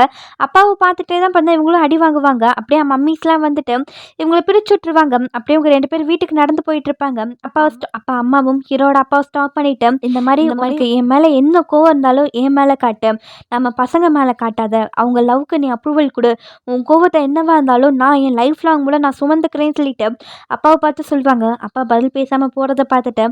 அப்பாவை பார்த்துட்டே தான் பார்த்தா இவங்களும் அடி வாங்குவாங்க. அப்படியே மம்மிஸ்லாம் வந்துட்டு இவங்களை பிரிச்சு விட்டுருவாங்க. அப்படியே இவங்க 2 பேர் வீட்டுக்கு நடந்து போயிட்டு இருப்பாங்க. அப்பா அம்மாவும் ஹீரோட அப்பாவை ஸ்டாப் பண்ணிட்டு இந்த மாதிரி என் மேலே என்ன கோவம் இருந்தாலும் என் மேலே காட்டு, நம்ம பசங்க மேலே காட்டாத, அவங்க லவ்க்கு நீ அப்ரூவல் கொடு, உன் கோவத்தை என்னவா இருந்தாலும் நான் என் லைஃப் லாங் கூட நான் சுமந்துக்கிறேன்னு சொல்லிட்டு அப்பாவை பார்த்து சொல்லுவாங்க. அப்பா பதில் பேசாமல் போகிறத பார்த்துட்டு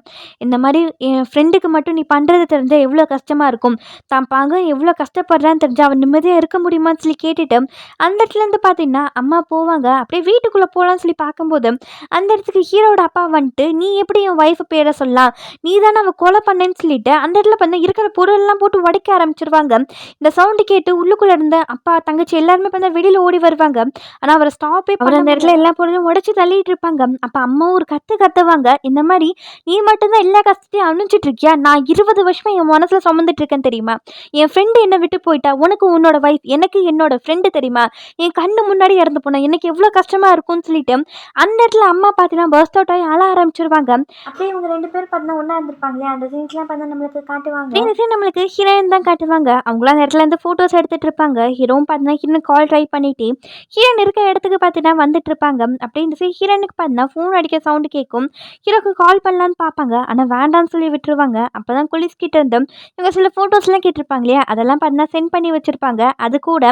இந்த மாதிரி என் ஃப்ரெண்டுக்கு மட்டும் நீ பண்ணுறது தெரிஞ்சால் எவ்வளோ கஷ்டமாக இருக்கும், தான் பாங்க எவ்வளோ கஷ்டப்படுறான்னு தெரிஞ்சா அவன் நிம்மதியாக இருக்க முடியுமான்னு சொல்லி கேட்டுட்டு அந்த இடத்துலேருந்து பார்த்தீங்கன்னா அம்மா போவாங்க. அப்படியே வீட்டுக்குள்ளே போகலான்னு சொல்லி பார்க்கும்போது அந்த இடத்துக்கு ஹீரோட அப்பா வந்துட்டு நீ எப்படி என் ஒய்ஃபை பேரை சொல்லலாம், நீ தானே அவள் கொலை பண்ணேன்னு சொல்லிட்டு அந்த இடத்துல பார்த்தா இருக்கிற பொருளெல்லாம் போட்டு உடைக்க ஆரம்பிச்சிருவாங்க. இந்த சவுண்டு கேட்டு உள்ளுக்குள்ளே இருந்த அப்பா தங்கச்சி எல்லாருமே பார்த்தா வெளியில் ஓடி வருவாங்க. ஆனால் அவரை ஸ்டாப்பே அவர் அந்த இடத்துல எல்லா பொருளும் உடைச்சி தள்ளிட்டு இருப்பாங்க. அப்போ அம்மாவும் ஒரு கத்துவாங்க. இந்த மாதிரி நீ மட்டும்தான் எல்லா கஷ்டத்தையும் அனுப்பிச்சிட்டு இருக்கியா, நான் 20 வருஷமா என் மனசில் சுமந்துட்டு இருக்கேன் தெரியுமா, என் ஃப்ரெண்டு என்னை விட்டு போயிட்டா, உனக்கு உன்னோட ஒய்ஃப், எனக்கு என்னோட ஃப்ரெண்டு தெரியுமா, என் கண்ணு முன்னாடி இறந்து போனா எனக்கு எவ்வளோ கஷ்டமா இருக்கும்னு சொல்லிட்டு அந்த இடத்துல அம்மா பார்த்தீங்கன்னா பர்ஸ்ட் அவுட் ஆகி அழ ஆரம்பிச்சிருவாங்க. அப்படியே இவங்க 2 பேர் பார்த்தா ஒன்றா இருந்திருப்பாங்க இல்லையா, அந்த சீன்ஸ்லாம் பார்த்தா நம்மளுக்கு காட்டுவாங்க. இந்த சீன் நம்மளுக்கு ஹீரோயின் தான் காட்டுவாங்க. அவங்களாம் அந்த இடத்துல இருந்து ஃபோட்டோஸ் எடுத்துட்டு இருப்பாங்க. ஹீரோவும் பார்த்தீங்கன்னா ஹீரோயின் கால் ட்ரை பண்ணிட்டு ஹீரோயின் இருக்க இடத்துக்கு பார்த்தீங்கன்னா வந்துட்டு இருப்பாங்க. அப்படியே இந்த சைடு ஹீரோயினுக்கு பார்த்தீங்கன்னா ஃபோன் அடிக்க சவுண்டு கேட்கும். ஹீரோக்கு கால் பண்ணலான்னு பார்ப்பாங்க. ஆனால் வேண்டான்னு சொல்லி விட்டுருவாங்க. அப்போ தான் குளிஸ் கிட்ட இருந்து இவங்க சில ஃபோட்டோஸ்லாம் கேட்டிருப்பாங்க இல்லையா, அதெல்லாம் பார்த்தீங்கன்னா சென்ட் பண்ணி வச்சுருப்பாங்க. அது கூட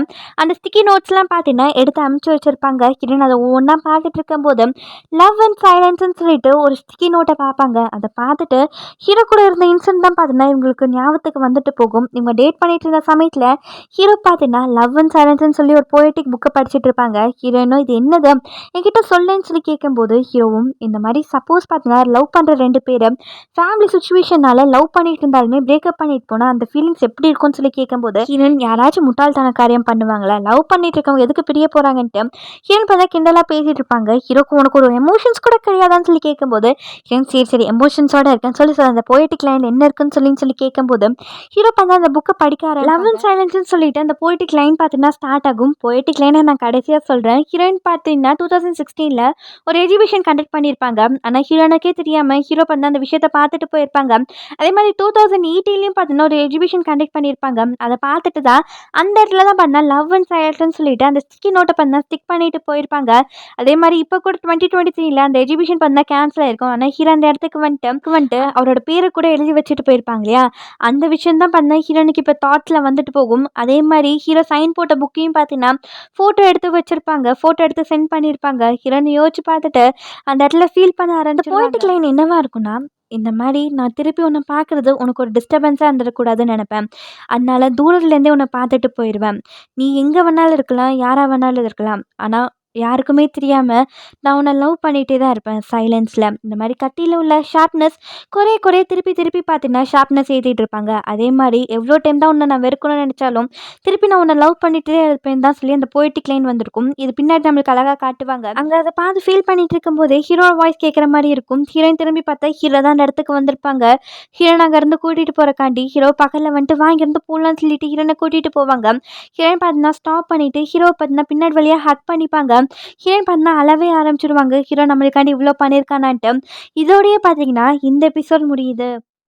அந்த ஸ்டிக்கி நோட்ஸ்லாம் பார்த்தீங்கன்னா எடுத்து அமுச்சு வச்சுருப்பாங்க. ஹீரோயின் அதை ஒவ்வொன்றா பார்த்துட்டு இருக்கும்போது லவ் அண்ட் சைலன்ஸ்ன்னு சொல்லிட்டு ஒரு ஸ்டிக்கி நோட்டை பார்ப்பாங்க. அதை பார்த்துட்டு ஹீரோ கூட இருந்த இன்சிடென்ட் தான் பார்த்தீங்கன்னா இவங்களுக்கு ஞாபகத்துக்கு வந்துட்டு போகும். இவங்க டேட் பண்ணிட்டு இருந்த சமயத்தில் ஹீரோ பார்த்தீங்கன்னா லவ் அண்ட் சைலன்ஸ்ன்னு சொல்லி ஒரு போயட்டிக் புக்கை படிச்சுட்டு இருப்பாங்க. ஹீரோயினும் இது என்னது என்கிட்ட சொல்லேன்னு சொல்லி கேட்கும்போது ஹீரோவும் இந்த மாதிரி சப்போஸ் பார்த்தீங்கன்னா லவ் பண்ணுற 2 பேர் ஃபேமிலி சுச்சுவேஷனால லவ் பண்ணிட்டு இருந்தாலுமே பிரேக்கப் பண்ணிட்டு போனால் அந்த ஃபீலிங்ஸ் எப்படி இருக்கும்னு சொல்லி கேட்கும்போது ஹீரோயின் யாராச்சும் முட்டாள்தன காரியம் பண்ணுவாங்களா, லவ் பண்ணிட்டு இருக்கவங்க எதுக்கு பிரிய போகிறாங்கன்ட்டு ஹீரோயின் பார்த்தா கிண்டலாக பேசிட்டு இருப்பாங்க. ஹீரோக்கு உனக்கு ஒரு எமோஷன்ஸ் கூட கிடையாதான்னு சொல்லி கேட்கும்போது ஹீரோயின் சரி எமோஷன்ஸோட இருக்கேன்னு சொல்லி அந்த போயட்டிக் லைன் என்ன இருக்குன்னு சொல்லி கேட்கும்போது ஹீரோ பார்த்தா அந்த புக்கை படிக்க லவ் அண்ட் சைலன்ஸ்னு சொல்லிட்டு அந்த போயட்டிக் லைன் பார்த்தீங்கன்னா ஸ்டார்ட் ஆகும். போயட்டிக் லைனை நான் கடைசியாக சொல்கிறேன். ஹீரோயின் பார்த்தீங்கன்னா 2016 ஒரு எக்ஸிபிஷன் கண்டக்ட் பண்ணியிருப்பாங்க. ஆனால் ஹீரோனுக்கே தெரியாமல் ஹீரோ பண்ண அந்த விஷயத்தை பார்த்துட்டு போயிருப்பாங்க. அதே மாதிரி 2018 பார்த்தீங்கன்னா ஒரு எக்ஸிபிஷன் கண்டக்ட் பண்ணியிருப்பாங்க. அதை பார்த்துட்டு தான் அந்த இடத்துல தான் பண்ணால் லவ் அண்ட் சைலன்ஸ்னு சொல்லிட்டு அந்த ஸ்டிக்கி நோட்டை பண்ணால் ஸ்டிக் பண்ணிட்டு போயிருப்பாங்க. அதே மாதிரி இப்போ கூட 2023 அந்த எக்ஸிபிஷன் பார்த்தா கேன்சல் ஆயிருக்கும். ஆனா ஹீரோ அந்த இடத்துக்கு வந்துட்டு அவரோட பேர கூட எழுதி வச்சுட்டு போயிருப்பாங்க இல்லையா? அந்த விஷயம் தான் பார்த்தீங்கன்னா ஹீரோயினுக்கு இப்ப தாட்ஸ்ல வந்துட்டு போகும். அதே மாரி ஹீரோ சைன் போட்ட புக்கையும் பார்த்தீங்கன்னா, ஃபோட்டோ எடுத்து வச்சிருப்பாங்க. ஃபோட்டோ எடுத்து சென்ட் பண்ணியிருப்பாங்க. ஹீரோயின் யோசிச்சு பார்த்துட்டு அந்த இடத்துல ஃபீல் பண்ண ஆரம்பிச்சுருவாங்க. போயட்டிக் லைன் என்னவா இருக்கும்னா, இந்த மாரி நான் திருப்பி உன்ன பார்க்குறது உனக்கு ஒரு டிஸ்டர்பன்ஸா இருந்துடக்கூடாதுன்னு நெனப்பேன். அதனால தூரத்துலேருந்தே உன்ன பார்த்துட்டு போயிருவேன். நீ எங்க வேணாலும் இருக்கலாம், யாரா வேணாலும் இருக்கலாம். ஆனா யாருக்குமே தெரியாம நான் உன்ன லவ் பண்ணிட்டே தான் இருப்பேன் சைலன்ஸ்ல. இந்த மாரி கத்தியில உள்ள ஷார்ப்னஸ் குறைய குறைய திருப்பி திருப்பி பார்த்தீங்கன்னா, ஷார்ப்னஸ் ஏத்திட்டு இருப்பாங்க. அதே மாரி எவ்வளோ டைம் தான் உன்ன நான் வெறுக்கணும்னு நெனச்சாலும், திருப்பி நான் உன்ன லவ் பண்ணிட்டே இருப்பேன்னு தான் சொல்லி அந்த போயட்டிக் லைன் வந்திருக்கும். இது பின்னாடி நம்மளுக்கு அழகா காட்டுவாங்க. அங்க அத பார்த்து ஃபீல் பண்ணிட்டு இருக்கும்போதே ஹீரோவோட வாய்ஸ் கேட்குற மாரி இருக்கும். ஹீரோயின் திரும்பி பார்த்தா ஹீரோ தான் அந்த இடத்துக்கு வந்திருப்பாங்க. ஹீரோயின அங்கருந்து கூட்டிட்டு போறக்காண்டி ஹீரோ பக்கத்துல வந்துட்டு வா இங்கேருந்து போலான்னு சொல்லிட்டு ஹீரோயின கூட்டிட்டு போவாங்க. ஹீரோயின் பார்த்தீங்கன்னா ஸ்டாப் பண்ணிட்டு ஹீரோவ பார்த்தீங்கன்னா பின்னாடி வழியா ஹக் பண்ணிப்பாங்க. ஹீரோயின் பார்த்தீங்கன்னா அழவே ஆரம்பிச்சுருவாங்க. ஹீரோ நம்மளுக்காண்டி இவ்ளோ பண்ணியிருக்கானான்ட்டு. இதோடயே பார்த்தீங்கன்னா இந்த எபிசோட் முடியுது.